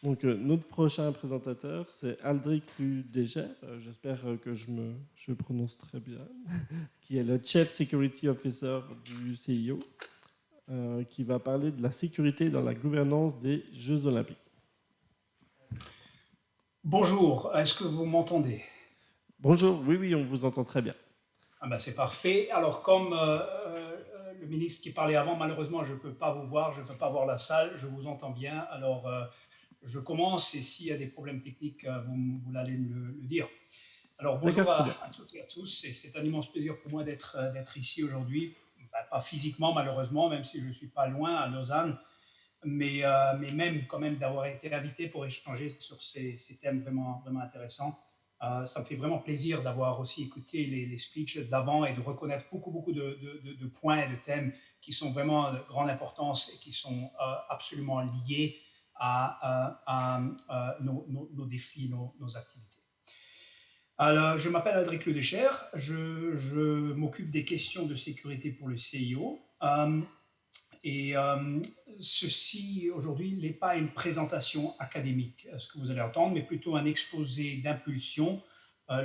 Donc, notre prochain présentateur, c'est Aldric Ludéger, j'espère que je prononce très bien, qui est le Chief Security Officer du CIO, qui va parler de la sécurité dans la gouvernance des Jeux Olympiques. Bonjour, est-ce que vous m'entendez? Bonjour, oui, oui, on vous entend très bien. Ah ben c'est parfait. Alors, comme le ministre qui parlait avant, malheureusement, je ne peux pas vous voir, je ne peux pas voir la salle, je vous entends bien. Alors, je commence et s'il y a des problèmes techniques, vous allez me le dire. Alors, D'accord, bonjour très bien. à toutes et à tous. Et c'est un immense plaisir pour moi d'être ici aujourd'hui. Ben, pas physiquement, malheureusement, même si je ne suis pas loin à Lausanne, mais même quand même d'avoir été invité pour échanger sur ces thèmes vraiment, vraiment intéressants. Ça me fait vraiment plaisir d'avoir aussi écouté les speeches d'avant et de reconnaître beaucoup de points et de thèmes qui sont vraiment de grande importance et qui sont absolument liés à nos défis, nos activités. Alors, je m'appelle Aldric Ledécher, je m'occupe des questions de sécurité pour le CIO. Et ceci, aujourd'hui, n'est pas une présentation académique, ce que vous allez entendre, mais plutôt un exposé d'impulsion.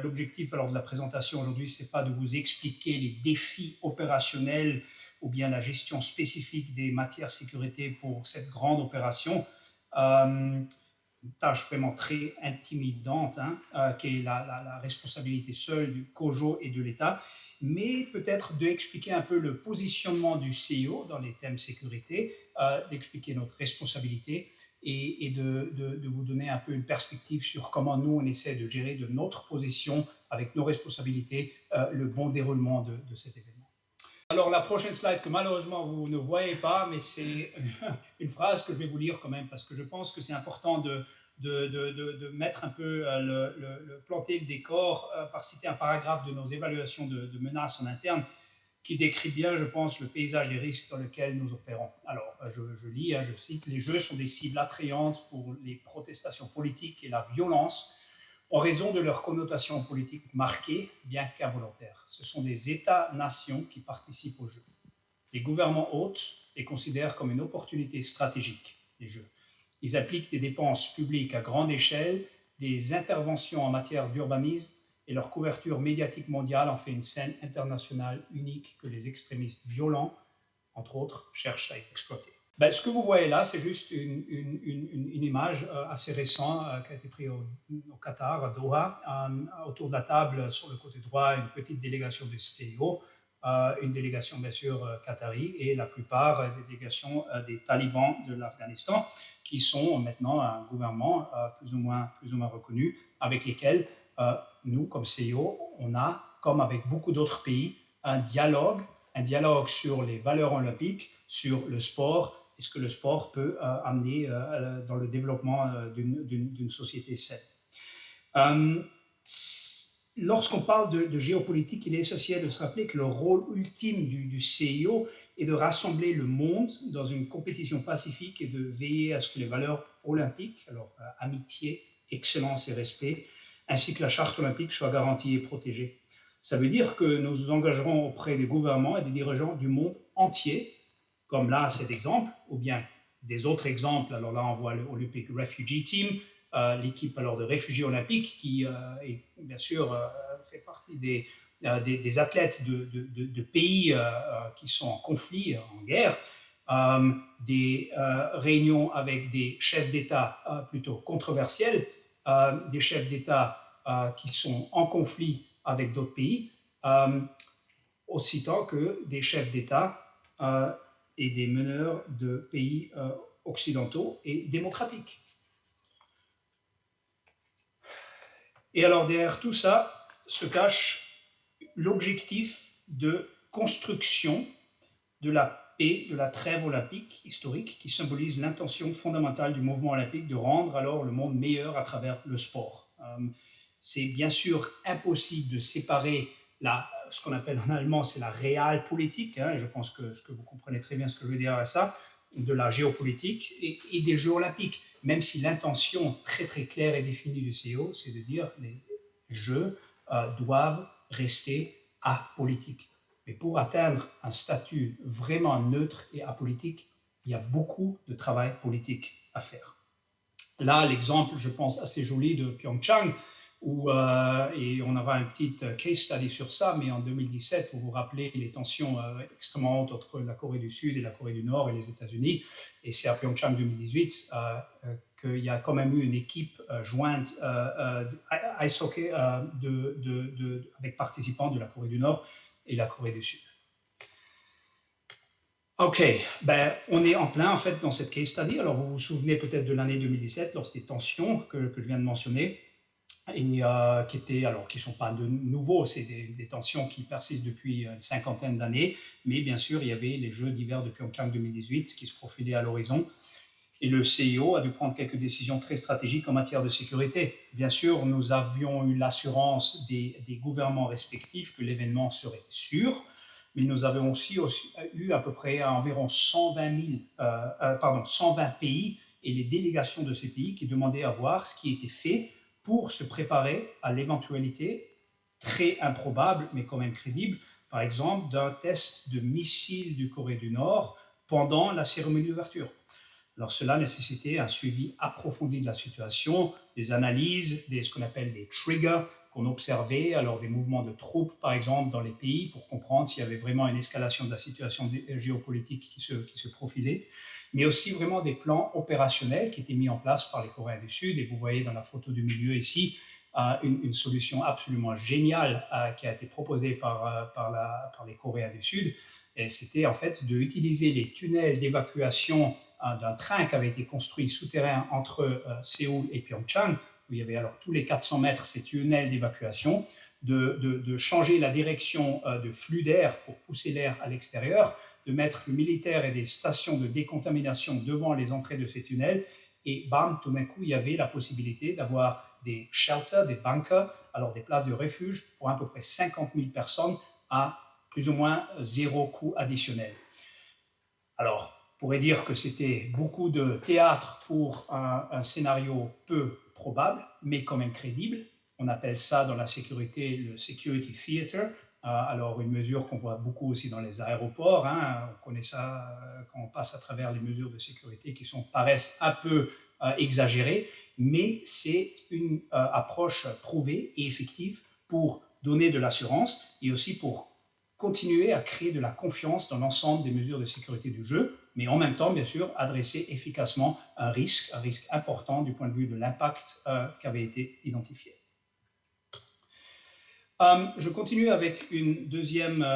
L'objectif alors de la présentation aujourd'hui, ce n'est pas de vous expliquer les défis opérationnels ou bien la gestion spécifique des matières sécurité pour cette grande opération. Une tâche vraiment très intimidante, qui est la responsabilité seule du COJO et de l'État, mais peut-être d'expliquer un peu le positionnement du CIO dans les thèmes sécurité, d'expliquer notre responsabilité et de vous donner un peu une perspective sur comment nous, on essaie de gérer de notre position, avec nos responsabilités, le bon déroulement de cet événement. Alors, la prochaine slide que malheureusement vous ne voyez pas, mais c'est une phrase que je vais vous lire quand même, parce que je pense que c'est important de mettre un peu planter le décor par citer un paragraphe de nos évaluations de menaces en interne qui décrit bien, je pense, le paysage des risques dans lequel nous opérons. Alors, je lis, je cite, les jeux sont des cibles attrayantes pour les protestations politiques et la violence en raison de leur connotation politique marquée, bien qu'involontaire. Ce sont des États-nations qui participent aux Jeux. Les gouvernements hôtes les considèrent comme une opportunité stratégique, les Jeux. Ils appliquent des dépenses publiques à grande échelle, des interventions en matière d'urbanisme, et leur couverture médiatique mondiale en fait une scène internationale unique que les extrémistes violents, entre autres, cherchent à exploiter. Ben, ce que vous voyez là, c'est juste une image assez récente qui a été prise au Qatar, à Doha. Autour de la table, sur le côté droit, une petite délégation du CIO, une délégation bien sûr qatari et la plupart des délégations des talibans de l'Afghanistan, qui sont maintenant un gouvernement plus ou moins reconnu, avec lesquels nous, comme CIO, on a, comme avec beaucoup d'autres pays, un dialogue sur les valeurs olympiques, sur le sport et ce que le sport peut amener dans le développement d'une société saine. Lorsqu'on parle de géopolitique, il est essentiel de se rappeler que le rôle ultime du CIO est de rassembler le monde dans une compétition pacifique et de veiller à ce que les valeurs olympiques, alors amitié, excellence et respect, ainsi que la charte olympique soient garanties et protégées. Ça veut dire que nous nous engagerons auprès des gouvernements et des dirigeants du monde entier, comme là cet exemple, ou bien des autres exemples. Alors là, on voit l'Olympic Refugee Team, l'équipe alors de réfugiés olympiques qui est, bien sûr fait partie des athlètes de pays qui sont en conflit, en guerre, des réunions avec des chefs d'État plutôt controversiels, des chefs d'État qui sont en conflit avec d'autres pays, aussitôt que des chefs d'État et des meneurs de pays occidentaux et démocratiques. Et alors derrière tout ça se cache l'objectif de construction de la paix, de la trêve olympique historique qui symbolise l'intention fondamentale du mouvement olympique de rendre alors le monde meilleur à travers le sport. C'est bien sûr impossible de séparer ce qu'on appelle en allemand, c'est la Realpolitik, et je pense que vous comprenez très bien ce que je veux dire à ça, de la géopolitique et des Jeux olympiques, même si l'intention très très claire et définie du CEO, c'est de dire que les Jeux doivent rester apolitiques. Mais pour atteindre un statut vraiment neutre et apolitique, il y a beaucoup de travail politique à faire. Là, l'exemple, je pense, assez joli de Pyeongchang, où, et on aura un petit case study sur ça, mais en 2017, vous vous rappelez les tensions extrêmement hautes entre la Corée du Sud et la Corée du Nord et les États-Unis, et c'est à Pyeongchang 2018 qu'il y a quand même eu une équipe jointe ice hockey avec participants de la Corée du Nord et la Corée du Sud. OK, ben, on est en plein en fait dans cette case study. Alors vous vous souvenez peut-être de l'année 2017, lorsque les tensions que je viens de mentionner, qui sont pas de nouveaux, c'est des tensions qui persistent depuis une cinquantaine d'années, mais bien sûr il y avait les Jeux d'hiver de Pyeongchang 2018 qui se profilaient à l'horizon. Et le CIO a dû prendre quelques décisions très stratégiques en matière de sécurité. Bien sûr, nous avions eu l'assurance des gouvernements respectifs que l'événement serait sûr, mais nous avons aussi eu à peu près environ 120 pays et les délégations de ces pays qui demandaient à voir ce qui était fait pour se préparer à l'éventualité très improbable, mais quand même crédible, par exemple, d'un test de missile du Corée du Nord pendant la cérémonie d'ouverture. Alors cela nécessitait un suivi approfondi de la situation, des analyses, ce qu'on appelle des triggers qu'on observait, alors des mouvements de troupes par exemple dans les pays pour comprendre s'il y avait vraiment une escalation de la situation géopolitique qui se profilait, mais aussi vraiment des plans opérationnels qui étaient mis en place par les Coréens du Sud. Et vous voyez dans la photo du milieu ici une solution absolument géniale qui a été proposée par les Coréens du Sud. C'était en fait d'utiliser les tunnels d'évacuation d'un train qui avait été construit souterrain entre Séoul et Pyeongchang, où il y avait alors tous les 400 mètres ces tunnels d'évacuation, de changer la direction de flux d'air pour pousser l'air à l'extérieur, de mettre le militaire et des stations de décontamination devant les entrées de ces tunnels, et bam, tout d'un coup, il y avait la possibilité d'avoir des shelters, des bunkers, alors des places de refuge pour à peu près 50 000 personnes à plus ou moins zéro coût additionnel. Alors, on pourrait dire que c'était beaucoup de théâtre pour un scénario peu probable, mais quand même crédible. On appelle ça dans la sécurité le security theater. Alors, une mesure qu'on voit beaucoup aussi dans les aéroports. Hein, on connaît ça quand on passe à travers les mesures de sécurité qui paraissent un peu exagérées, mais c'est une approche prouvée et effective pour donner de l'assurance et aussi pour continuer à créer de la confiance dans l'ensemble des mesures de sécurité du jeu, mais en même temps, bien sûr, adresser efficacement un risque important du point de vue de l'impact qui avait été identifié. Je continue avec une deuxième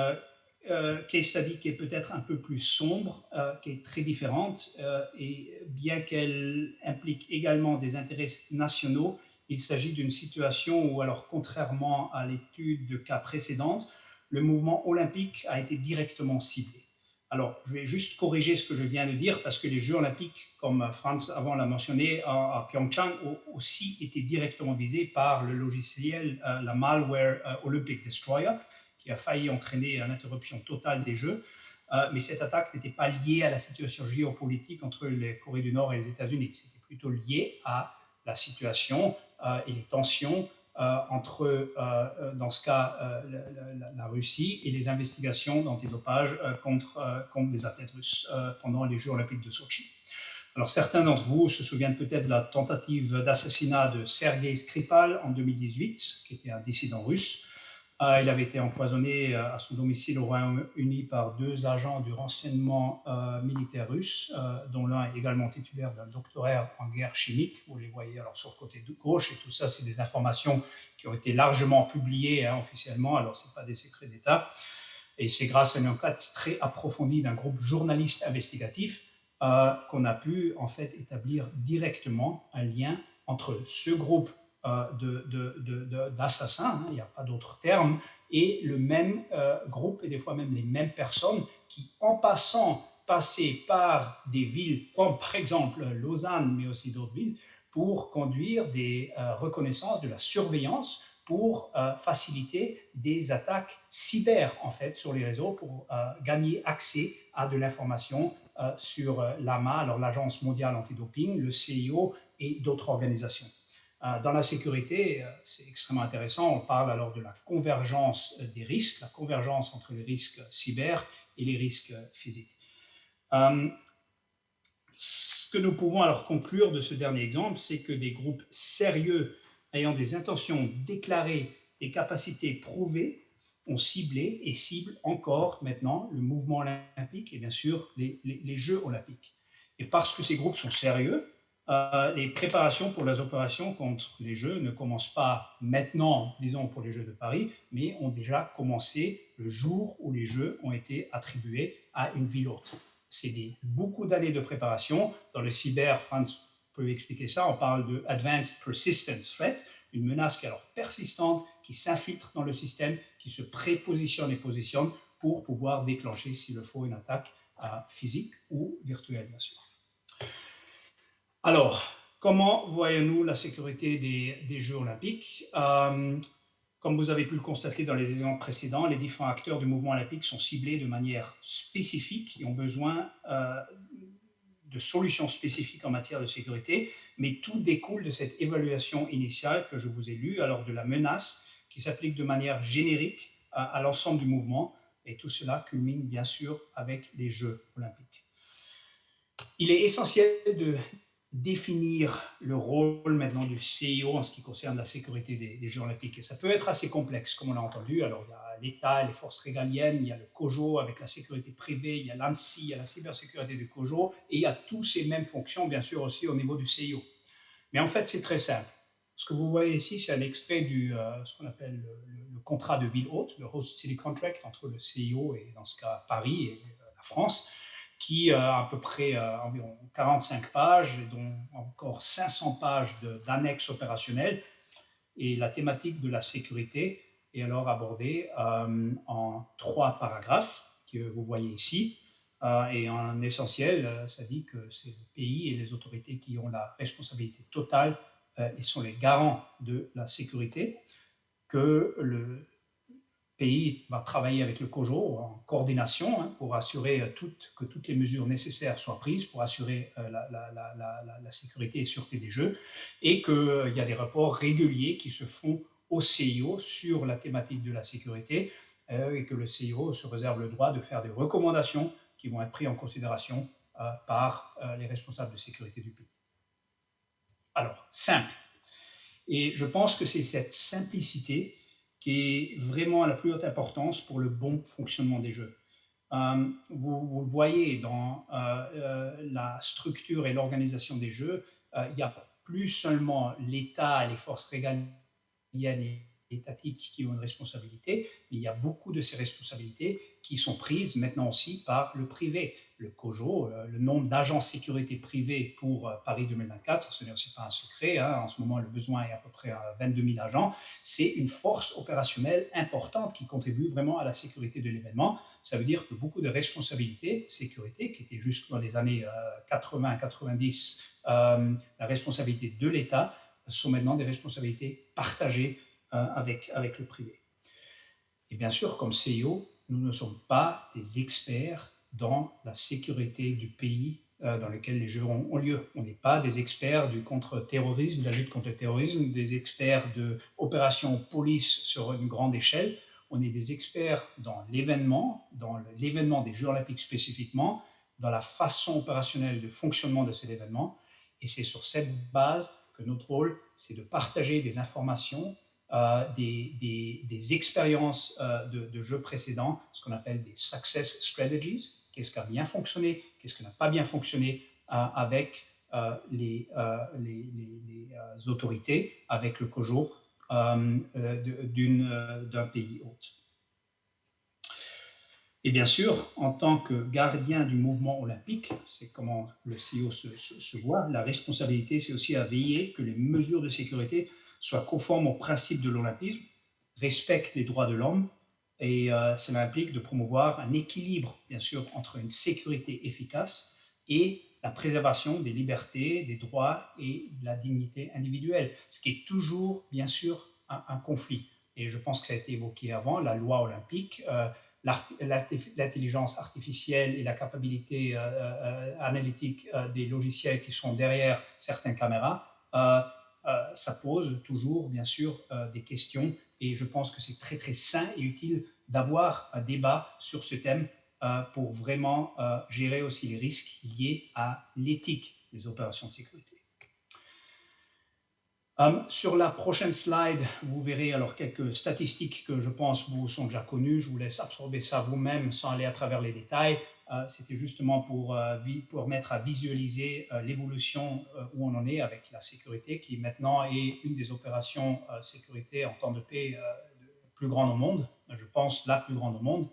case study qui est peut-être un peu plus sombre, qui est très différente, et bien qu'elle implique également des intérêts nationaux, il s'agit d'une situation où, alors contrairement à l'étude de cas précédente, le mouvement olympique a été directement ciblé. Alors, je vais juste corriger ce que je viens de dire parce que les Jeux olympiques, comme Franz avant l'a mentionné, à Pyeongchang, ont aussi été directement visés par le logiciel, la malware Olympic Destroyer, qui a failli entraîner une interruption totale des Jeux. Mais cette attaque n'était pas liée à la situation géopolitique entre la Corée du Nord et les États-Unis. C'était plutôt lié à la situation et les tensions entre, dans ce cas, la Russie et les investigations d'antidopage contre des athlètes russes pendant les Jeux olympiques de Sochi. Alors certains d'entre vous se souviennent peut-être de la tentative d'assassinat de Sergei Skripal en 2018, qui était un dissident russe. Il avait été empoisonné à son domicile au Royaume-Uni par 2 agents du renseignement militaire russe, dont l'un est également titulaire d'un doctorat en guerre chimique. Vous les voyez alors sur le côté gauche, et tout ça, c'est des informations qui ont été largement publiées officiellement, alors ce n'est pas des secrets d'État. Et c'est grâce à une enquête très approfondie d'un groupe journaliste investigatif qu'on a pu en fait établir directement un lien entre ce groupe d'assassins, il n'y a pas d'autre terme, et le même groupe, et des fois même les mêmes personnes qui, en passant, passaient par des villes comme par exemple Lausanne, mais aussi d'autres villes, pour conduire des reconnaissances de la surveillance pour faciliter des attaques cyber en fait sur les réseaux pour gagner accès à de l'information sur l'AMA, alors l'Agence mondiale antidoping, le CIO et d'autres organisations. Dans la sécurité, c'est extrêmement intéressant. On parle alors de la convergence des risques, la convergence entre les risques cyber et les risques physiques. ce que nous pouvons alors conclure de ce dernier exemple, c'est que des groupes sérieux ayant des intentions déclarées et capacités prouvées ont ciblé et ciblent encore maintenant le mouvement olympique et bien sûr les Jeux olympiques. Et parce que ces groupes sont sérieux, les préparations pour les opérations contre les Jeux ne commencent pas maintenant, disons pour les Jeux de Paris, mais ont déjà commencé le jour où les Jeux ont été attribués à une ville hôte. C'est beaucoup d'années de préparation. Dans le cyber, Franz peut expliquer ça, on parle de Advanced Persistent Threat, une menace qui est alors persistante, qui s'infiltre dans le système, qui se prépositionne et positionne pour pouvoir déclencher, s'il le faut, une attaque physique ou virtuelle, bien sûr. Alors, comment voyons-nous la sécurité des Jeux olympiques? Comme vous avez pu le constater dans les exemples précédents, les différents acteurs du mouvement olympique sont ciblés de manière spécifique et ont besoin de solutions spécifiques en matière de sécurité, mais tout découle de cette évaluation initiale que je vous ai lue, alors de la menace qui s'applique de manière générique à l'ensemble du mouvement, et tout cela culmine bien sûr avec les Jeux olympiques. Il est essentiel de définir le rôle maintenant du CIO en ce qui concerne la sécurité des Jeux olympiques. Et ça peut être assez complexe, comme on l'a entendu. Alors, il y a l'État, les forces régaliennes, il y a le COJO avec la sécurité privée, il y a l'ANSSI, il y a la cybersécurité du COJO, et il y a toutes ces mêmes fonctions, bien sûr, aussi au niveau du CIO. Mais en fait, c'est très simple. Ce que vous voyez ici, c'est un extrait du ce qu'on appelle le contrat de ville hôte, le Host City Contract entre le CIO et, dans ce cas, Paris et la France, qui a à peu près environ 45 pages, dont encore 500 pages d'annexes opérationnelles. Et la thématique de la sécurité est alors abordée en 3 paragraphes que vous voyez ici. Et en essentiel, ça dit que c'est le pays et les autorités qui ont la responsabilité totale et sont les garants de la sécurité, que le pays va travailler avec le COJO en coordination pour assurer que toutes les mesures nécessaires soient prises pour assurer la sécurité et sûreté des Jeux, et qu'il y a des rapports réguliers qui se font au CIO sur la thématique de la sécurité, et que le CIO se réserve le droit de faire des recommandations qui vont être prises en considération par les responsables de sécurité du pays. Alors, simple. Et je pense que c'est cette simplicité qui est vraiment à la plus haute importance pour le bon fonctionnement des Jeux. Vous le voyez dans la structure et l'organisation des Jeux, il n'y a plus seulement l'État et les forces régaliennes et étatiques qui ont une responsabilité, mais il y a beaucoup de ces responsabilités qui sont prises maintenant aussi par le privé. Le COJO, le nombre d'agents sécurité privés pour Paris 2024, ce n'est aussi pas un secret, en ce moment le besoin est à peu près à 22 000 agents, c'est une force opérationnelle importante qui contribue vraiment à la sécurité de l'événement. Ça veut dire que beaucoup de responsabilités sécurité, qui étaient jusque dans les années 80-90 la responsabilité de l'État, sont maintenant des responsabilités partagées avec le privé. Et bien sûr, comme CIO, nous ne sommes pas des experts dans la sécurité du pays dans lequel les Jeux ont lieu. On n'est pas des experts du contre-terrorisme, de la lutte contre le terrorisme, des experts de opérations police sur une grande échelle. On est des experts dans l'événement des Jeux olympiques spécifiquement, dans la façon opérationnelle de fonctionnement de cet événement. Et c'est sur cette base que notre rôle, c'est de partager des informations, des expériences de jeux précédents, ce qu'on appelle des success strategies. Qu'est-ce qui a bien fonctionné, qu'est-ce qui n'a pas bien fonctionné avec les autorités, avec le COJO d'un pays hôte. Et bien sûr, en tant que gardien du mouvement olympique, c'est comment le CIO se voit, la responsabilité, c'est aussi à veiller que les mesures de sécurité soient conformes aux principes de l'olympisme, respectent les droits de l'homme, et cela implique de promouvoir un équilibre, bien sûr, entre une sécurité efficace et la préservation des libertés, des droits et de la dignité individuelle, ce qui est toujours, bien sûr, un conflit. Et je pense que ça a été évoqué avant, la loi olympique, l'intelligence artificielle et la capacité analytique des logiciels qui sont derrière certaines caméras, ça pose toujours, bien sûr, des questions. Et je pense que c'est très, très sain et utile d'avoir un débat sur ce thème pour vraiment gérer aussi les risques liés à l'éthique des opérations de sécurité. Sur la prochaine slide, vous verrez alors quelques statistiques que je pense vous sont déjà connues. Je vous laisse absorber ça vous-même sans aller à travers les détails. C'était justement pour mettre à visualiser l'évolution où on en est avec la sécurité, qui maintenant est une des opérations sécurité en temps de paix plus grande au monde. Je pense la plus grande au monde.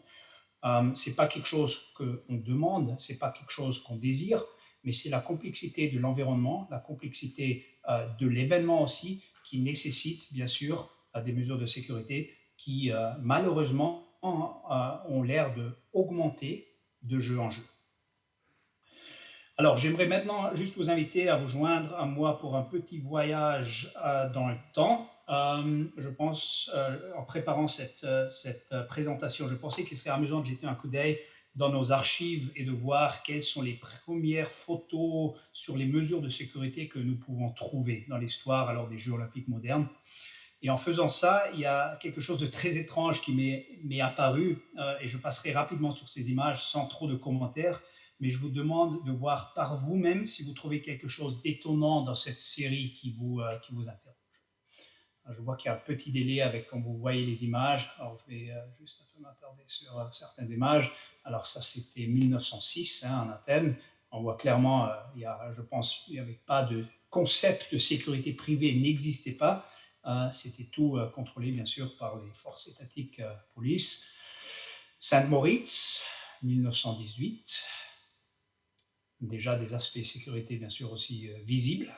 Ce n'est pas quelque chose qu'on demande, ce n'est pas quelque chose qu'on désire, mais c'est la complexité de l'environnement, la complexité de l'événement aussi, qui nécessite bien sûr des mesures de sécurité qui malheureusement ont l'air d'augmenter de jeu en jeu. Alors, j'aimerais maintenant juste vous inviter à vous joindre à moi pour un petit voyage dans le temps. Je pense, en préparant cette présentation, je pensais qu'il serait amusant de jeter un coup d'œil dans nos archives et de voir quelles sont les premières photos sur les mesures de sécurité que nous pouvons trouver dans l'histoire alors des Jeux olympiques modernes. Et en faisant ça, il y a quelque chose de très étrange qui m'est apparu, et je passerai rapidement sur ces images sans trop de commentaires, mais je vous demande de voir par vous-même si vous trouvez quelque chose d'étonnant dans cette série qui vous interroge. Je vois qu'il y a un petit délai avec quand vous voyez les images. Alors, je vais juste un peu m'attarder sur certaines images. Alors, ça, c'était 1906 en Athènes. On voit clairement, je pense, il n'y avait pas de concept de sécurité privée, n'existait pas. C'était tout contrôlé, bien sûr, par les forces étatiques police. Saint-Moritz, 1918. Déjà des aspects sécurité, bien sûr, aussi visibles.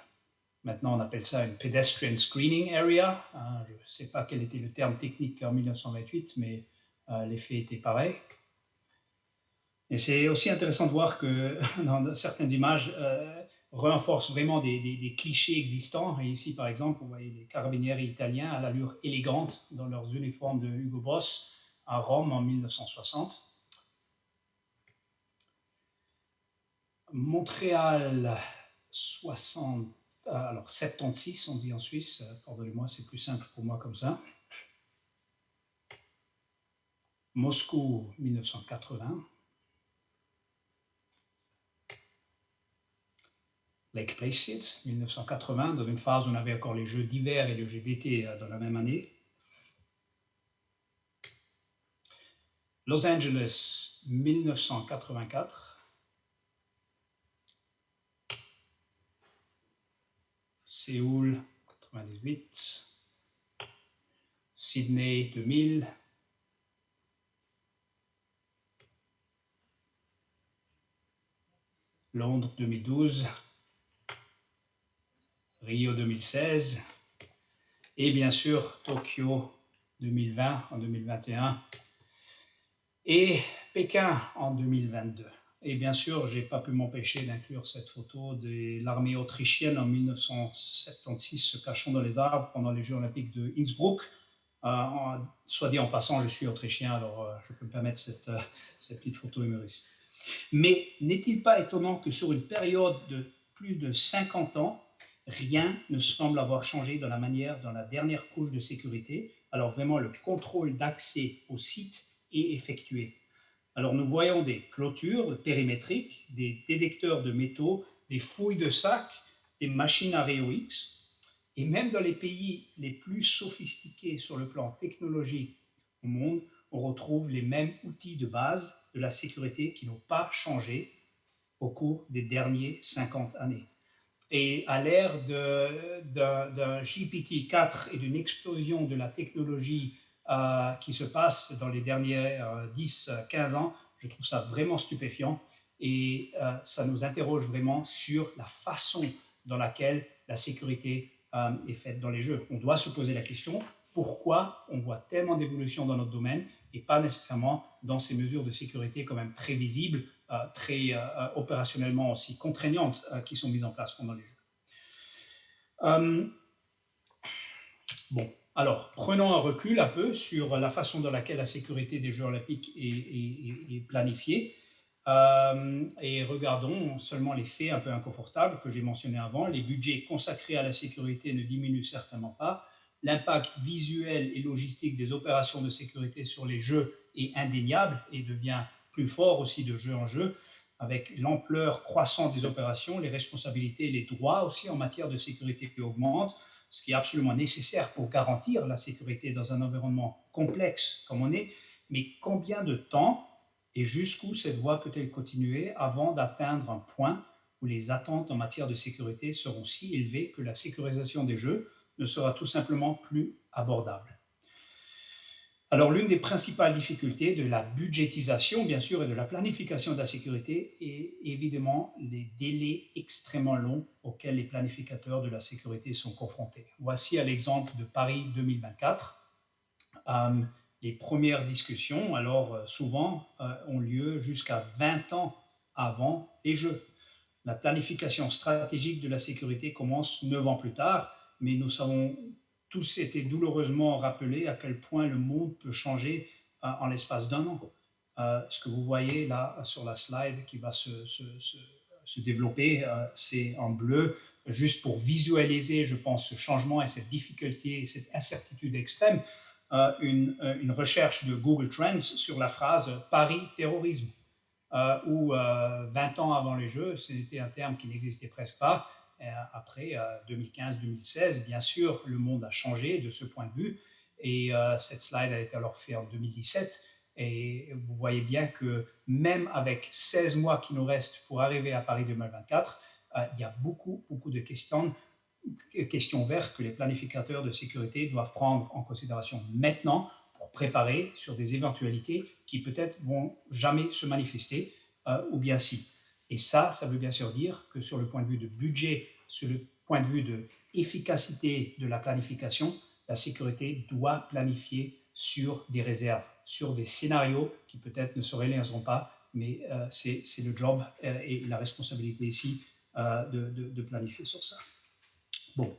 Maintenant, on appelle ça une pedestrian screening area. Je ne sais pas quel était le terme technique en 1928, mais l'effet était pareil. Et c'est aussi intéressant de voir que dans certaines images, renforcent vraiment des clichés existants. Et ici, par exemple, vous voyez les carabinieri italiens à l'allure élégante dans leurs uniformes de Hugo Boss à Rome en 1960. Montréal, 76, on dit en Suisse, pardonnez-moi, c'est plus simple pour moi comme ça. Moscou, 1980. Lake Placid, 1980, dans une phase où on avait encore les Jeux d'hiver et les Jeux d'été dans la même année. Los Angeles, 1984. Séoul, 98. Sydney, 2000. Londres, 2012. Rio 2016, et bien sûr Tokyo 2020 en 2021, et Pékin en 2022. Et bien sûr, je n'ai pas pu m'empêcher d'inclure cette photo de l'armée autrichienne en 1976 se cachant dans les arbres pendant les Jeux olympiques de Innsbruck. Soit dit en passant, je suis autrichien, alors je peux me permettre cette petite photo humoriste. Mais n'est-il pas étonnant que sur une période de plus de 50 ans, rien ne semble avoir changé dans la dernière couche de sécurité. Alors vraiment, le contrôle d'accès au site est effectué. Alors nous voyons des clôtures périmétriques, des détecteurs de métaux, des fouilles de sacs, des machines à rayons X. Et même dans les pays les plus sophistiqués sur le plan technologique au monde, on retrouve les mêmes outils de base de la sécurité qui n'ont pas changé au cours des dernières 50 années. Et à l'ère d'un GPT-4 et d'une explosion de la technologie qui se passe dans les derniers 10-15 ans, je trouve ça vraiment stupéfiant et ça nous interroge vraiment sur la façon dans laquelle la sécurité est faite dans les jeux. On doit se poser la question, pourquoi on voit tellement d'évolution dans notre domaine et pas nécessairement dans ces mesures de sécurité quand même très visibles, très opérationnellement aussi contraignantes qui sont mises en place pendant les Jeux. Bon, alors prenons un recul un peu sur la façon dans laquelle la sécurité des Jeux olympiques est planifiée et regardons seulement les faits un peu inconfortables que j'ai mentionnés avant. Les budgets consacrés à la sécurité ne diminuent certainement pas. L'impact visuel et logistique des opérations de sécurité sur les Jeux est indéniable et devient plus fort aussi de jeu en jeu, avec l'ampleur croissante des opérations, les responsabilités et les droits aussi en matière de sécurité qui augmentent, ce qui est absolument nécessaire pour garantir la sécurité dans un environnement complexe comme on est. Mais combien de temps et jusqu'où cette voie peut-elle continuer avant d'atteindre un point où les attentes en matière de sécurité seront si élevées que la sécurisation des jeux ne sera tout simplement plus abordable? Alors, l'une des principales difficultés de la budgétisation, bien sûr, et de la planification de la sécurité est évidemment les délais extrêmement longs auxquels les planificateurs de la sécurité sont confrontés. Voici à l'exemple de Paris 2024. Euh, les premières discussions, alors souvent, ont lieu jusqu'à 20 ans avant les Jeux. La planification stratégique de la sécurité commence 9 ans plus tard, mais nous savons tous été douloureusement rappelés à quel point le monde peut changer en l'espace d'un an. Ce que vous voyez là sur la slide qui va se développer, c'est en bleu, juste pour visualiser, je pense, ce changement et cette difficulté et cette incertitude extrême, une recherche de Google Trends sur la phrase Paris terrorisme. Où 20 ans avant les Jeux, c'était un terme qui n'existait presque pas. Après 2015-2016, bien sûr, le monde a changé de ce point de vue. Et cette slide a été alors faite en 2017. Et vous voyez bien que même avec 16 mois qui nous restent pour arriver à Paris 2024, il y a beaucoup de questions vertes que les planificateurs de sécurité doivent prendre en considération maintenant pour préparer sur des éventualités qui peut-être vont jamais se manifester, ou bien si. Et ça veut bien sûr dire que sur le point de vue de budget, sur le point de vue de efficacité de la planification, la sécurité doit planifier sur des réserves, sur des scénarios qui peut-être ne se réaliseront pas, mais c'est le job et la responsabilité ici de planifier sur ça. Bon,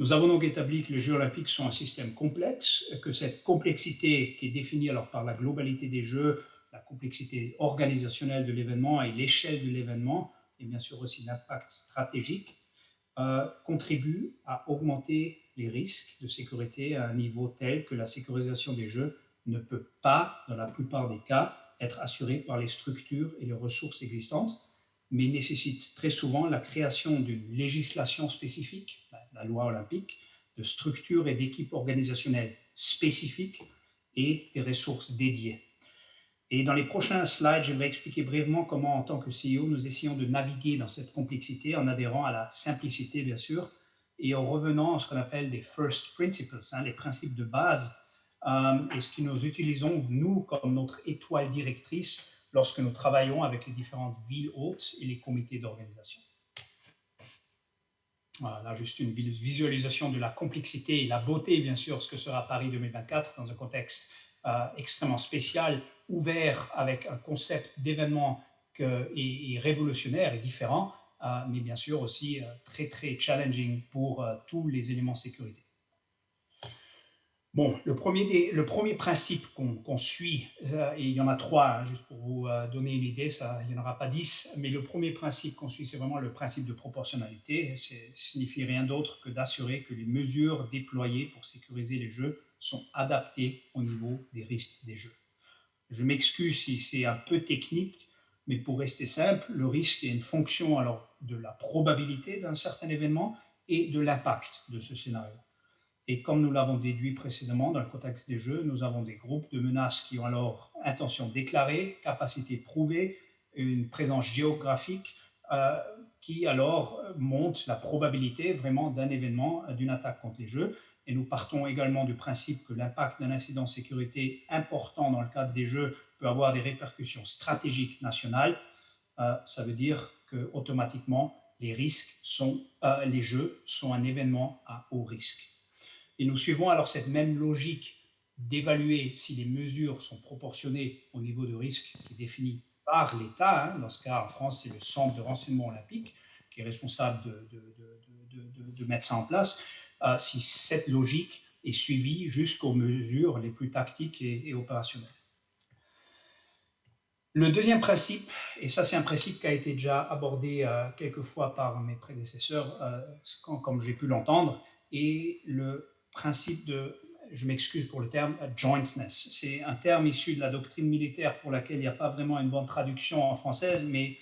nous avons donc établi que les Jeux olympiques sont un système complexe, que cette complexité qui est définie alors par la globalité des Jeux, la complexité organisationnelle de l'événement et l'échelle de l'événement, et bien sûr aussi l'impact stratégique, contribue à augmenter les risques de sécurité à un niveau tel que la sécurisation des Jeux ne peut pas, dans la plupart des cas, être assurée par les structures et les ressources existantes, mais nécessite très souvent la création d'une législation spécifique, la loi olympique, de structures et d'équipes organisationnelles spécifiques et des ressources dédiées. Et dans les prochains slides, j'aimerais expliquer brièvement comment, en tant que CEO, nous essayons de naviguer dans cette complexité en adhérant à la simplicité, bien sûr, et en revenant à ce qu'on appelle des first principles, les principes de base, et ce que nous utilisons, nous, comme notre étoile directrice lorsque nous travaillons avec les différentes villes hôtes et les comités d'organisation. Voilà, là, juste une visualisation de la complexité et la beauté, bien sûr, ce que sera Paris 2024 dans un contexte extrêmement spécial, ouvert avec un concept d'événement et révolutionnaire et différent, mais bien sûr aussi très challenging pour tous les éléments sécurité. Bon, le premier principe qu'on suit, et il y en a 3, juste pour vous donner une idée, il n'y en aura pas 10, mais le premier principe qu'on suit, c'est vraiment le principe de proportionnalité. Ça signifie rien d'autre que d'assurer que les mesures déployées pour sécuriser les jeux sont adaptées au niveau des risques des jeux. Je m'excuse si c'est un peu technique, mais pour rester simple, le risque est une fonction alors de la probabilité d'un certain événement et de l'impact de ce scénario. Et comme nous l'avons déduit précédemment dans le contexte des Jeux, nous avons des groupes de menaces qui ont alors intention déclarée, capacité prouvée, une présence géographique qui alors monte la probabilité vraiment d'un événement, d'une attaque contre les Jeux. Et nous partons également du principe que l'impact d'un incident de sécurité important dans le cadre des Jeux peut avoir des répercussions stratégiques nationales. Ça veut dire qu'automatiquement, les Jeux sont un événement à haut risque. Et nous suivons alors cette même logique d'évaluer si les mesures sont proportionnées au niveau de risque qui est défini par l'État. Dans ce cas, en France, c'est le Centre de renseignement olympique qui est responsable de mettre ça en place. Si cette logique est suivie jusqu'aux mesures les plus tactiques et opérationnelles. Le deuxième principe, et ça c'est un principe qui a été déjà abordé quelques fois par mes prédécesseurs, comme j'ai pu l'entendre, est le principe de je m'excuse pour le terme, jointness. C'est un terme issu de la doctrine militaire pour laquelle il n'y a pas vraiment une bonne traduction en française, mais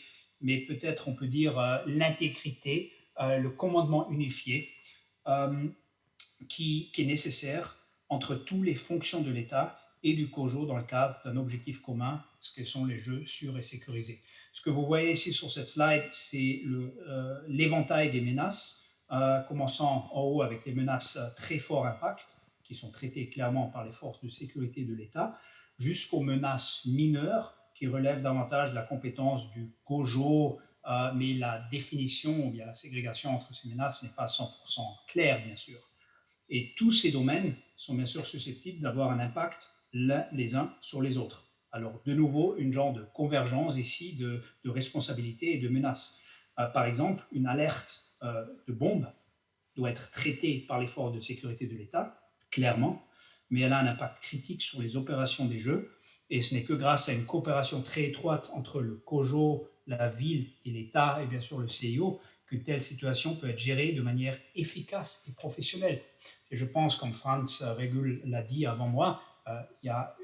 peut-être on peut dire l'intégrité, le commandement unifié euh, qui est nécessaire entre toutes les fonctions de l'État et du COJO dans le cadre d'un objectif commun, ce que sont les jeux sûrs et sécurisés. Ce que vous voyez ici sur cette slide, c'est l'éventail des menaces, commençant en haut avec les menaces très fort impact, qui sont traitées clairement par les forces de sécurité de l'État, jusqu'aux menaces mineures, qui relèvent davantage de la compétence du COJO, mais la définition ou bien la ségrégation entre ces menaces n'est pas 100% claire, bien sûr. Et tous ces domaines sont bien sûr susceptibles d'avoir un impact les uns sur les autres. Alors, de nouveau, une genre de convergence ici de responsabilités et de menaces. Par exemple, une alerte de bombe doit être traitée par les forces de sécurité de l'État, clairement, mais elle a un impact critique sur les opérations des jeux, et ce n'est que grâce à une coopération très étroite entre le COJO, la ville et l'État, et bien sûr le CIO, qu'une telle situation peut être gérée de manière efficace et professionnelle. Et je pense, comme Franz Regul l'a dit avant moi, il y a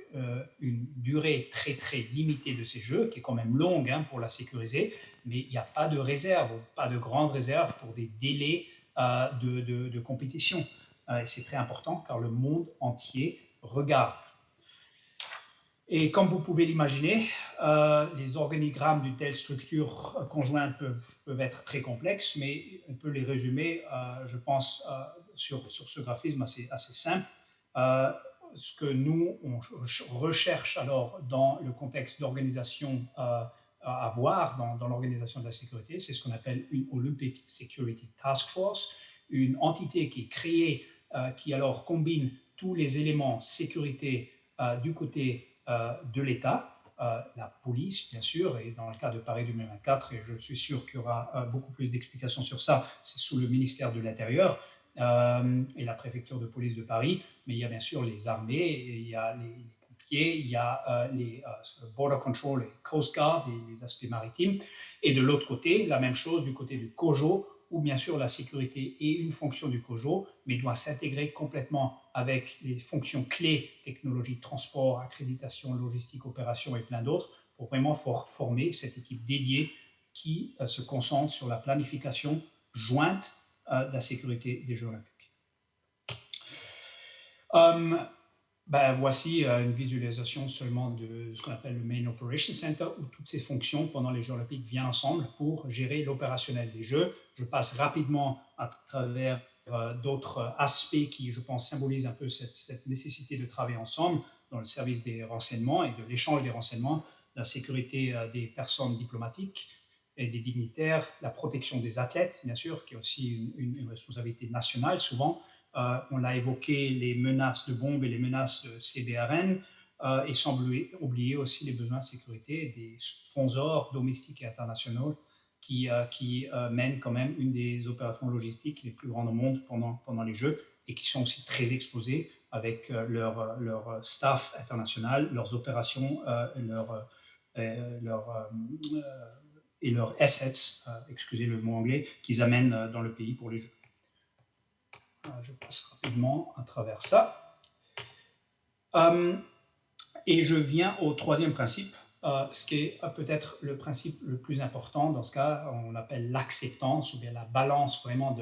une durée très très limitée de ces jeux, qui est quand même longue pour la sécuriser, mais il n'y a pas de réserve, pas de grande réserve pour des délais de compétition. Et c'est très important car le monde entier regarde. Et comme vous pouvez l'imaginer, les organigrammes d'une telle structure conjointe peuvent être très complexes, mais on peut les résumer, je pense, sur ce graphisme assez simple. Ce que nous, on recherche alors dans le contexte d'organisation à avoir dans l'organisation de la sécurité, c'est ce qu'on appelle une Olympic Security Task Force, une entité qui est créée, qui alors combine tous les éléments sécurité du côté de l'État, la police, bien sûr, et dans le cas de Paris 2024, et je suis sûr qu'il y aura beaucoup plus d'explications sur ça, c'est sous le ministère de l'Intérieur et la préfecture de police de Paris, mais il y a bien sûr les armées, il y a les pompiers, il y a les Border Control et Coast Guard, et les aspects maritimes, et de l'autre côté, la même chose du côté du COJO, où bien sûr la sécurité est une fonction du COJO, mais doit s'intégrer complètement avec les fonctions clés, technologie, transport, accréditation, logistique, opération et plein d'autres, pour vraiment former cette équipe dédiée qui se concentre sur la planification jointe de la sécurité des Jeux olympiques. Voici une visualisation seulement de ce qu'on appelle le Main Operation Center, où toutes ces fonctions pendant les Jeux olympiques viennent ensemble pour gérer l'opérationnel des Jeux. Je passe rapidement à travers d'autres aspects qui, je pense, symbolisent un peu cette nécessité de travailler ensemble dans le service des renseignements et de l'échange des renseignements, la sécurité des personnes diplomatiques et des dignitaires, la protection des athlètes, bien sûr, qui est aussi une responsabilité nationale souvent. On l'a évoqué, les menaces de bombes et les menaces de CBRN, et sans oublier aussi les besoins de sécurité des sponsors domestiques et internationaux qui mènent quand même une des opérations logistiques les plus grandes au monde pendant les Jeux et qui sont aussi très exposés avec leur staff international, leurs opérations, et leurs assets, excusez le mot anglais, qu'ils amènent dans le pays pour les Jeux. Je passe rapidement à travers ça. Et je viens au troisième principe, ce qui est peut-être le principe le plus important. Dans ce cas, on appelle l'acceptance ou bien la balance vraiment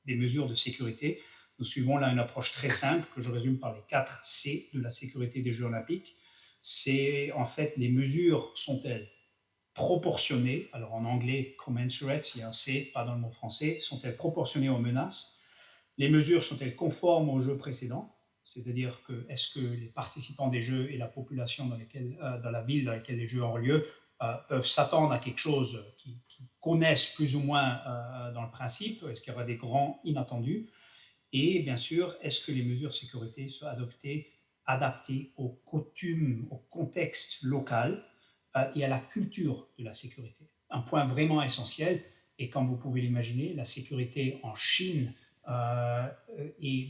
des mesures de sécurité. Nous suivons là une approche très simple que je résume par les 4 C de la sécurité des Jeux olympiques. C'est en fait, les mesures sont-elles proportionnées, alors en anglais commensurate, il y a un C, pas dans le mot français, sont-elles proportionnées aux menaces? Les mesures sont-elles conformes aux Jeux précédents? C'est-à-dire que est-ce que les participants des Jeux et la population dans la ville dans laquelle les Jeux ont lieu peuvent s'attendre à quelque chose qu'ils connaissent plus ou moins dans le principe? Est-ce qu'il y aura des grands inattendus? Et bien sûr, est-ce que les mesures de sécurité sont adaptées aux coutumes, au contexte local et à la culture de la sécurité? Un point vraiment essentiel, et comme vous pouvez l'imaginer, la sécurité en Chine est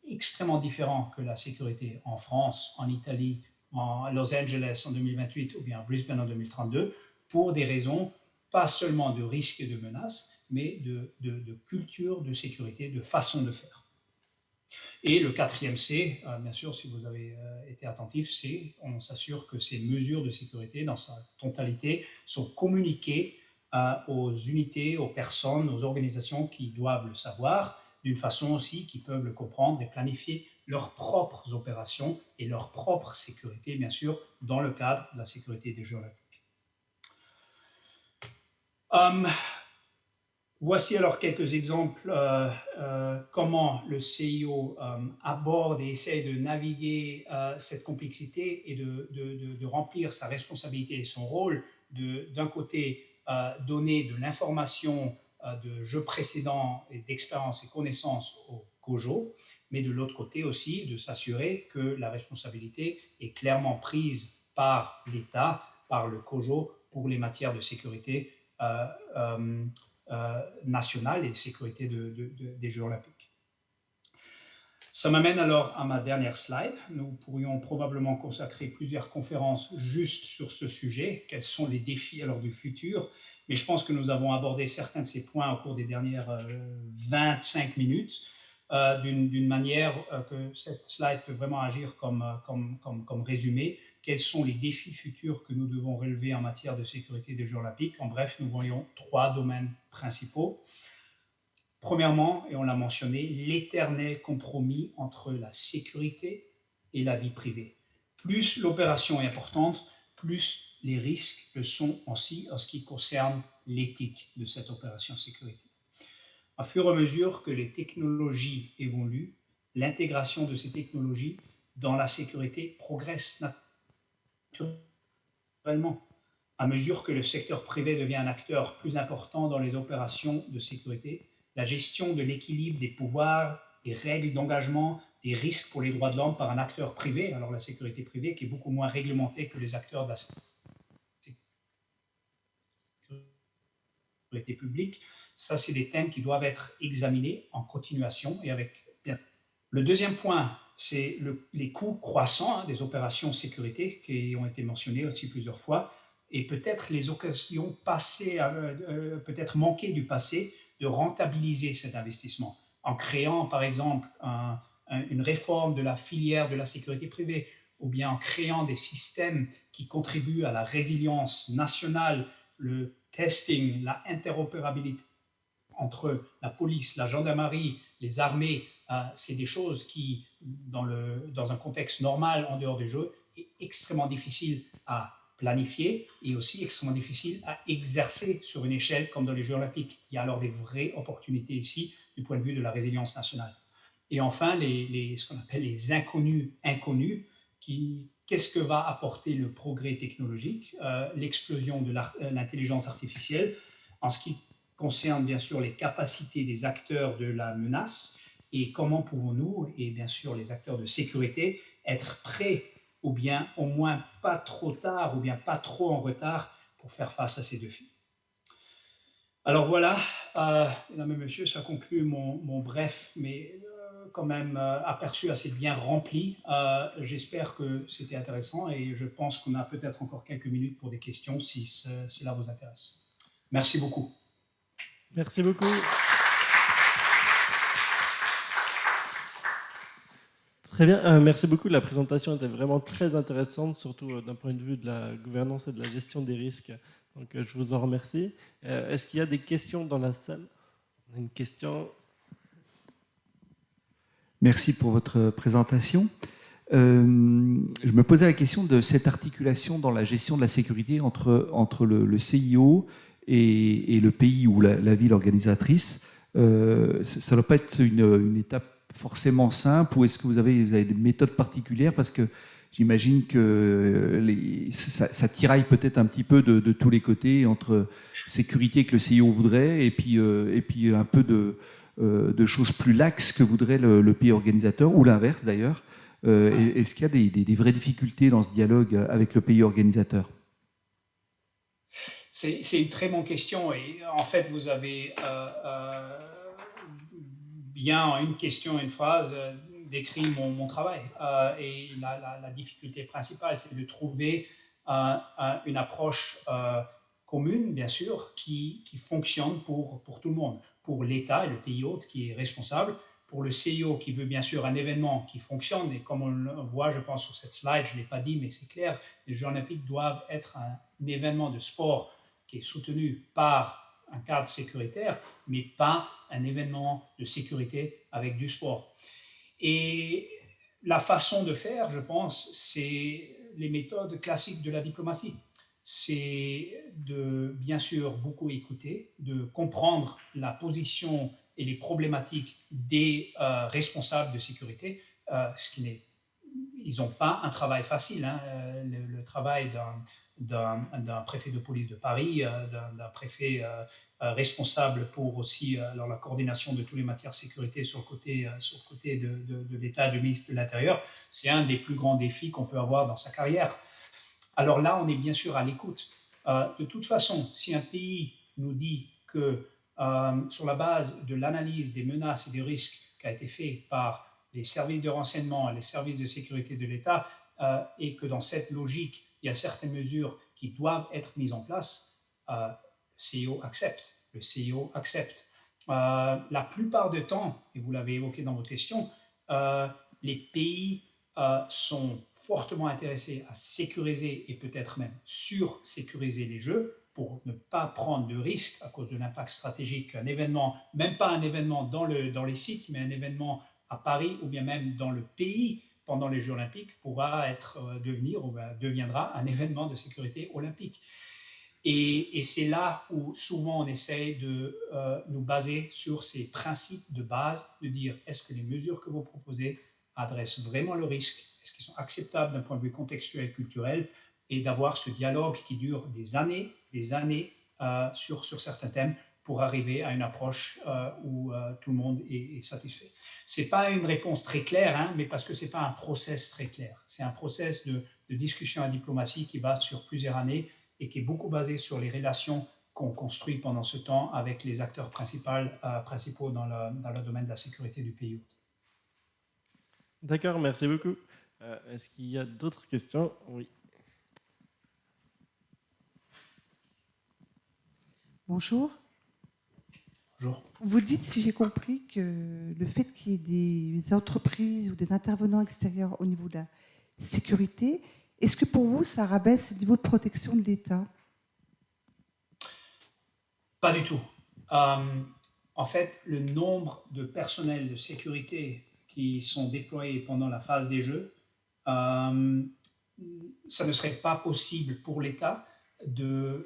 extrêmement différente que la sécurité en France, en Italie, en Los Angeles en 2028 ou bien à Brisbane en 2032, pour des raisons pas seulement de risque et de menaces, mais de culture, de sécurité, de façon de faire. Et le quatrième C, bien sûr, si vous avez été attentif, c'est on s'assure que ces mesures de sécurité, dans sa totalité, sont communiquées aux unités, aux personnes, aux organisations qui doivent le savoir, d'une façon aussi qui peuvent le comprendre et planifier leurs propres opérations et leur propre sécurité, bien sûr, dans le cadre de la sécurité des Jeux olympiques. Voici alors quelques exemples comment le CIO aborde et essaie de naviguer cette complexité et de remplir sa responsabilité et son rôle, d'un côté donner de l'information de jeux précédents et d'expérience et connaissances au COJO, mais de l'autre côté aussi de s'assurer que la responsabilité est clairement prise par l'État, par le COJO pour les matières de sécurité nationale et sécurité des Jeux olympiques. Ça m'amène alors à ma dernière slide. Nous pourrions probablement consacrer plusieurs conférences juste sur ce sujet. Quels sont les défis alors du futur? Mais je pense que nous avons abordé certains de ces points au cours des dernières 25 minutes d'une manière que cette slide peut vraiment agir comme résumé. Quels sont les défis futurs que nous devons relever en matière de sécurité des Jeux olympiques? En bref, nous voyons 3 domaines principaux. Premièrement, et on l'a mentionné, l'éternel compromis entre la sécurité et la vie privée. Plus l'opération est importante, plus les risques le sont aussi en ce qui concerne l'éthique de cette opération sécurité. À fur et à mesure que les technologies évoluent, l'intégration de ces technologies dans la sécurité progresse naturellement. À mesure que le secteur privé devient un acteur plus important dans les opérations de sécurité, la gestion de l'équilibre des pouvoirs, des règles d'engagement, des risques pour les droits de l'homme par un acteur privé, alors la sécurité privée qui est beaucoup moins réglementée que les acteurs de la sécurité publique, ça c'est des thèmes qui doivent être examinés en continuation et avec bien. Le deuxième point, c'est les coûts croissants des opérations sécurité qui ont été mentionnés aussi plusieurs fois, et peut-être les occasions passées, peut-être manquées du passé, de rentabiliser cet investissement en créant par exemple une réforme de la filière de la sécurité privée ou bien en créant des systèmes qui contribuent à la résilience nationale, le testing, la interopérabilité entre la police, la gendarmerie, les armées, c'est des choses qui, dans un contexte normal, en dehors des jeux, est extrêmement difficile à planifier et aussi extrêmement difficile à exercer sur une échelle comme dans les Jeux olympiques. Il y a alors des vraies opportunités ici du point de vue de la résilience nationale. Et enfin, ce qu'on appelle les inconnus, qu'est-ce que va apporter le progrès technologique, l'explosion de l'intelligence artificielle, en ce qui concerne bien sûr les capacités des acteurs de la menace et comment pouvons-nous, et bien sûr les acteurs de sécurité, être prêts ou bien au moins pas trop tard ou bien pas trop en retard pour faire face à ces défis. Alors voilà, mesdames et messieurs, ça conclut mon bref, mais quand même aperçu assez bien rempli. J'espère que c'était intéressant et je pense qu'on a peut-être encore quelques minutes pour des questions si cela vous intéresse. Merci beaucoup. Merci beaucoup. Très bien, merci beaucoup. La présentation était vraiment très intéressante, surtout d'un point de vue de la gouvernance et de la gestion des risques. Donc, je vous en remercie. Est-ce qu'il y a des questions dans la salle? On a une question. Merci pour votre présentation. Je me posais la question de cette articulation dans la gestion de la sécurité entre le CIO et le pays ou la ville organisatrice. Ça ne doit pas être une étape forcément simple, ou est-ce que vous avez des méthodes particulières? Parce que j'imagine que ça tiraille peut-être un petit peu de tous les côtés, entre sécurité que le CIO voudrait et puis un peu de choses plus laxes que voudrait le pays organisateur, ou l'inverse d'ailleurs. Est-ce qu'il y a des vraies difficultés dans ce dialogue avec le pays organisateur? C'est une très bonne question et en fait vous avez bien en une question, une phrase décrit mon travail et la difficulté principale c'est de trouver une approche commune bien sûr qui fonctionne pour tout le monde, pour l'État et le pays hôte qui est responsable, pour le CIO qui veut bien sûr un événement qui fonctionne, et comme on le voit, je pense sur cette slide, je ne l'ai pas dit, mais c'est clair, les Jeux olympiques doivent être un événement de sport qui est soutenu par un cadre sécuritaire, mais pas un événement de sécurité avec du sport. Et la façon de faire, je pense, c'est les méthodes classiques de la diplomatie. C'est de, bien sûr, beaucoup écouter, de comprendre la position et les problématiques des responsables de sécurité, ce qui n'est, ils n'ont pas un travail facile. Hein. Le travail d'un préfet de police de Paris, d'un préfet responsable pour aussi la coordination de toutes les matières de sécurité sur le côté de l'État et du ministre de l'Intérieur, c'est un des plus grands défis qu'on peut avoir dans sa carrière. Alors là, on est bien sûr à l'écoute. De toute façon, si un pays nous dit que sur la base de l'analyse des menaces et des risques qui a été fait par les services de renseignement et les services de sécurité de l'État, et que dans cette logique, il y a certaines mesures qui doivent être mises en place, le CIO accepte. Le CIO accepte. La plupart du temps, et vous l'avez évoqué dans votre question, les pays sont fortement intéressés à sécuriser et peut-être même sur-sécuriser les Jeux pour ne pas prendre de risques à cause de l'impact stratégique. Un événement, même pas un événement dans les sites, mais un événement à Paris ou bien même dans le pays pendant les Jeux olympiques pourra devenir ou deviendra un événement de sécurité olympique. Et c'est là où souvent on essaye de nous baser sur ces principes de base, de dire est-ce que les mesures que vous proposez adressent vraiment le risque, est-ce qu'ils sont acceptables d'un point de vue contextuel et culturel, et d'avoir ce dialogue qui dure des années sur certains thèmes pour arriver à une approche où tout le monde est satisfait. Ce n'est pas une réponse très claire, hein, mais parce que ce n'est pas un process très clair. C'est un process de discussion à diplomatie qui va sur plusieurs années et qui est beaucoup basé sur les relations qu'on construit pendant ce temps avec les acteurs principaux dans le domaine de la sécurité du pays. D'accord, merci beaucoup. Est-ce qu'il y a d'autres questions? Oui. Bonjour. Bonjour. Vous dites, si j'ai compris, que le fait qu'il y ait des entreprises ou des intervenants extérieurs au niveau de la sécurité, est-ce que pour vous, ça rabaisse le niveau de protection de l'État? Pas du tout. En fait, le nombre de personnels de sécurité qui sont déployés pendant la phase des Jeux, ça ne serait pas possible pour l'État de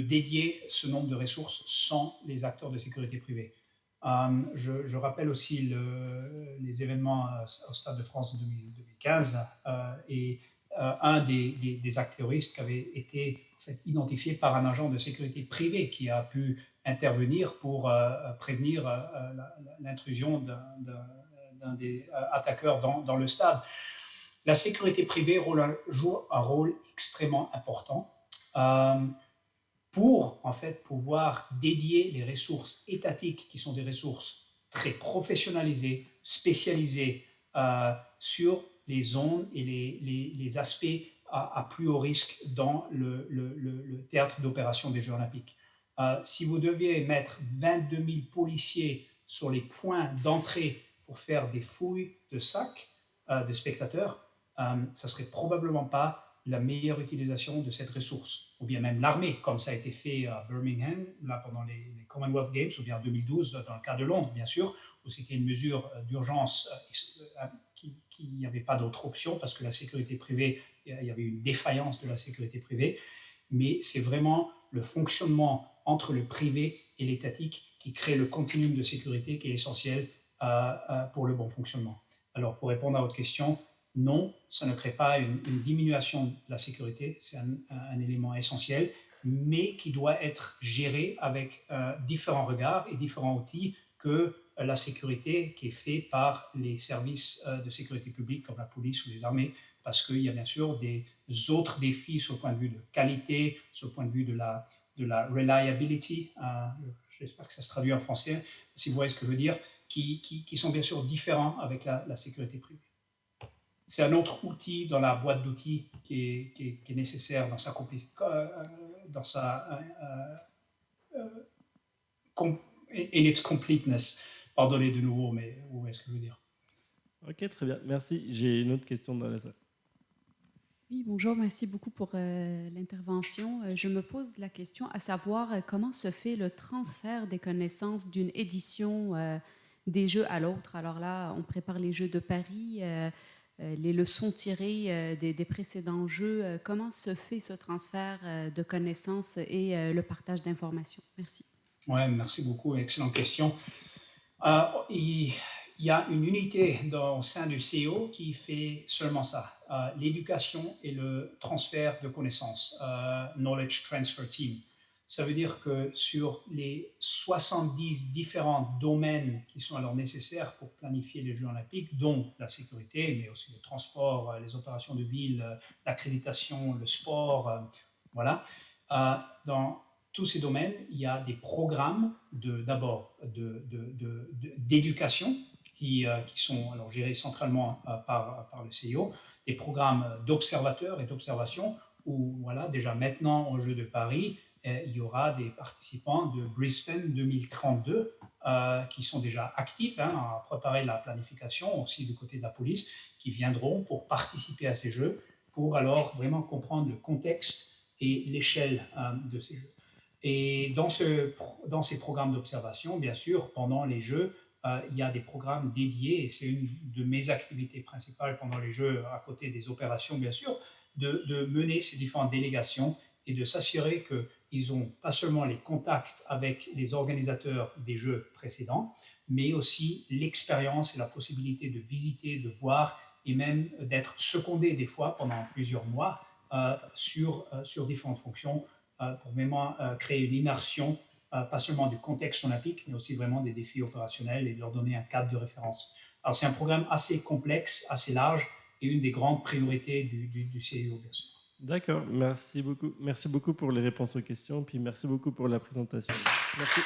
dédier ce nombre de ressources sans les acteurs de sécurité privée. Je rappelle aussi les événements au Stade de France 2015 et un des actes terroristes qui avait été en fait identifié par un agent de sécurité privée qui a pu intervenir pour prévenir l'intrusion d'un des attaqueurs dans le stade. La sécurité privée joue un rôle extrêmement important pour en fait pouvoir dédier les ressources étatiques qui sont des ressources très professionnalisées, spécialisées sur les zones et les aspects à plus haut risque dans le théâtre d'opération des Jeux olympiques. Si vous deviez mettre 22 000 policiers sur les points d'entrée pour faire des fouilles de sacs de spectateurs, ça ne serait probablement pas la meilleure utilisation de cette ressource, ou bien même l'armée, comme ça a été fait à Birmingham, là pendant les Commonwealth Games, ou bien en 2012 dans le cas de Londres, bien sûr, où c'était une mesure d'urgence qu'il n'y avait pas d'autre option parce que la sécurité privée, il y avait une défaillance de la sécurité privée, mais c'est vraiment le fonctionnement entre le privé et l'étatique qui crée le continuum de sécurité qui est essentiel pour le bon fonctionnement. Alors, pour répondre à votre question, non, ça ne crée pas une diminution de la sécurité, c'est un élément essentiel, mais qui doit être géré avec différents regards et différents outils que la sécurité qui est faite par les services de sécurité publique comme la police ou les armées, parce qu'il y a bien sûr des autres défis sur le point de vue de qualité, sur le point de vue de la reliability, j'espère que ça se traduit en français, si vous voyez ce que je veux dire, qui sont bien sûr différents avec la sécurité privée. C'est un autre outil dans la boîte d'outils qui est nécessaire dans sa in its completeness, pardonnez de nouveau, mais vous voyez ce que je veux dire. Ok, très bien. Merci. J'ai une autre question dans la salle. Oui, bonjour, merci beaucoup pour l'intervention. Je me pose la question à savoir comment se fait le transfert des connaissances d'une édition des jeux à l'autre. Alors là, on prépare les Jeux de Paris, les leçons tirées des précédents jeux. Comment se fait ce transfert de connaissances et le partage d'informations? Merci. Ouais, merci beaucoup, excellente question. Il y a une unité au sein du CEO qui fait seulement ça, l'éducation et le transfert de connaissances, Knowledge Transfer Team. Ça veut dire que sur les 70 différents domaines qui sont alors nécessaires pour planifier les Jeux olympiques, dont la sécurité, mais aussi le transport, les opérations de ville, l'accréditation, le sport, voilà. Dans tous ces domaines, il y a des programmes d'abord d'éducation qui sont alors gérés centralement par le CIO, des programmes d'observateurs et d'observation où voilà, déjà maintenant au Jeux de Paris, il y aura des participants de Brisbane 2032 qui sont déjà actifs à préparer la planification, aussi du côté de la police, qui viendront pour participer à ces Jeux, pour alors vraiment comprendre le contexte et l'échelle de ces Jeux. Et dans ces programmes d'observation, bien sûr, pendant les Jeux, il y a des programmes dédiés, et c'est une de mes activités principales pendant les Jeux, à côté des opérations, bien sûr, de mener ces différentes délégations et de s'assurer qu'ils ont pas seulement les contacts avec les organisateurs des Jeux précédents, mais aussi l'expérience et la possibilité de visiter, de voir et même d'être secondé des fois pendant plusieurs mois sur différentes fonctions pour vraiment créer une immersion, pas seulement du contexte olympique, mais aussi vraiment des défis opérationnels et de leur donner un cadre de référence. Alors c'est un programme assez complexe, assez large et une des grandes priorités du CIO, bien sûr. D'accord, merci beaucoup. Merci beaucoup pour les réponses aux questions, puis merci beaucoup pour la présentation. Merci.